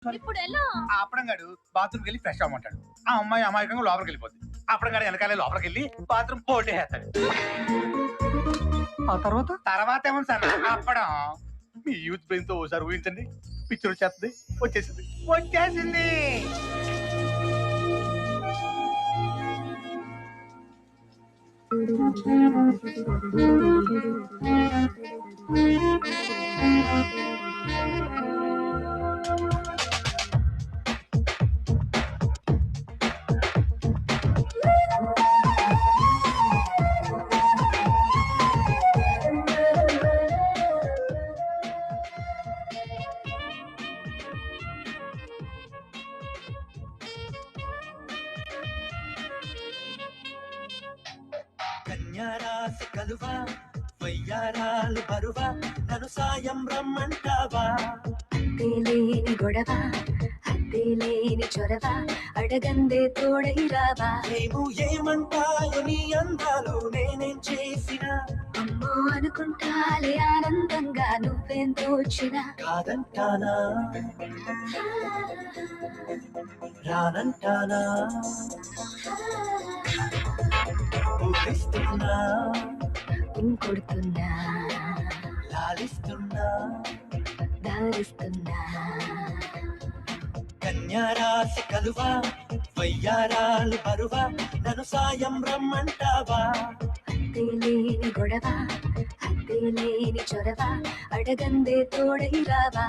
ఇప్పుడు ఎలా ఆ అప్పడం గాడు బాత్రూమ్కి వెళ్ళి ఫ్రెష్ అవ్వమంటాడు. ఆ అమ్మాయి అమాయకంగా లోపలికి వెళ్ళిపోతుంది. అప్పడం గాడు వెనకాలే లోపలికి వెళ్ళి బాత్రూమ్ పోటేస్తాడు. ఆ తర్వాత తర్వాత ఏమో సార్ అప్పడం మీ యూత్ బ్రెయిన్ తో ఓసారి ఊహించండి. పిక్చర్ వచ్చేస్తుంది. వచ్చేసింది. కన్యారాశి కలువా వయ్యారాలు బరువా నన్ను సాయం రమ్మంటావా లేని గొడవ హద్దేలేని చొరవ అడగందే తోడై రావా ఏమో ఏమంటాయో నీ అందాలు నేనేం చేసినా అమ్మో అనుకుంటాలే ఆనందంగా నువ్వేం తోచినా కాదంటానా రానంటానా ఊపిస్తున్నా ఇంకొడుతున్నా లాలిస్తున్నా దారిస్తున్నా కన్యారాశి కలువా వయ్యారాలు బరువా నన్ను సాయం రమ్మంటావా లేని గొడవ హద్దేలేని చొరవ అడగందే తోడై రావా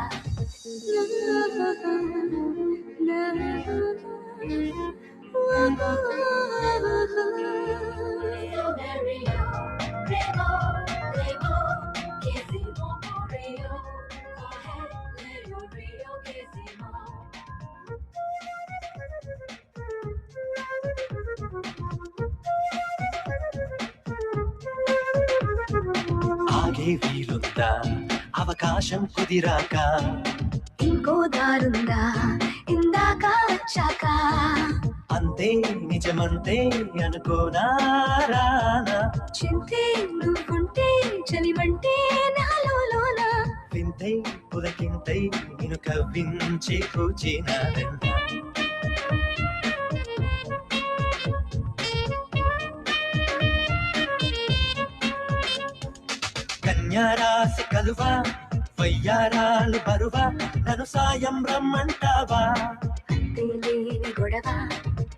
ఆగే వీలుందా అవకాశం కుదిరాక ఇంకో దారుందా ఇందాక వచ్చాక అంతే నిజమంతే అనుకోనా రానా చింతే నువ్వుంటే చలివంటే నాలోనా వింతై పులకింతై నిన్ను కవ్వించి కూచినాదంట కన్యారాశి కలువా వయ్యారాలు బరువా నన్ను సాయం రమ్మంటావా లేని గొడవ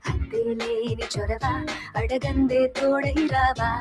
హద్దేలేని చొరవ అడగందే తోడై రావా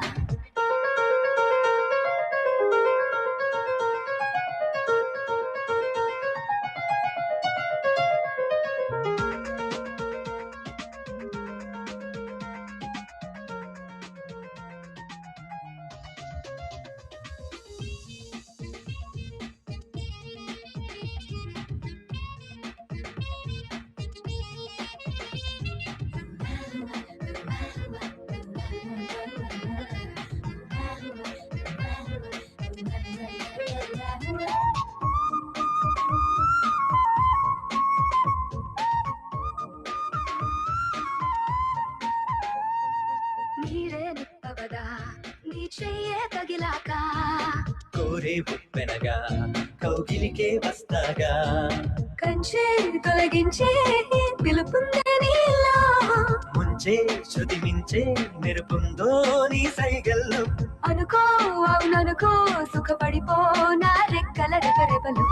నీరే నిప్పవదా నీ చెయ్యే తగిలాక కోరే ఉప్పెనగా కౌగిలికే వస్తాగా కంచే తొలగించే పిలుపుందే నీలో ముంచే శృతి మించే మెరుపుందో నీ సైగల్లో అనుకో అవుననుకో సుఖపడిపో నా రెక్కల రెపరెపలు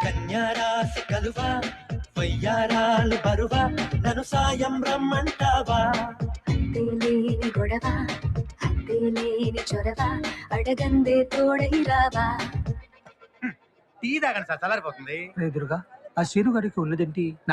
కన్యారాశి కలువా వయ్యారాలు బరువా నన్ను సాయం రమ్మంటావా లేని గొడవ హద్దేలేని చొరవ అడగందే తోడై రావా టీ తాగండి సార్ చల్లారిపోతుంది. ఎదురుగా ఆ శీను గారికి ఉన్నదేంటి?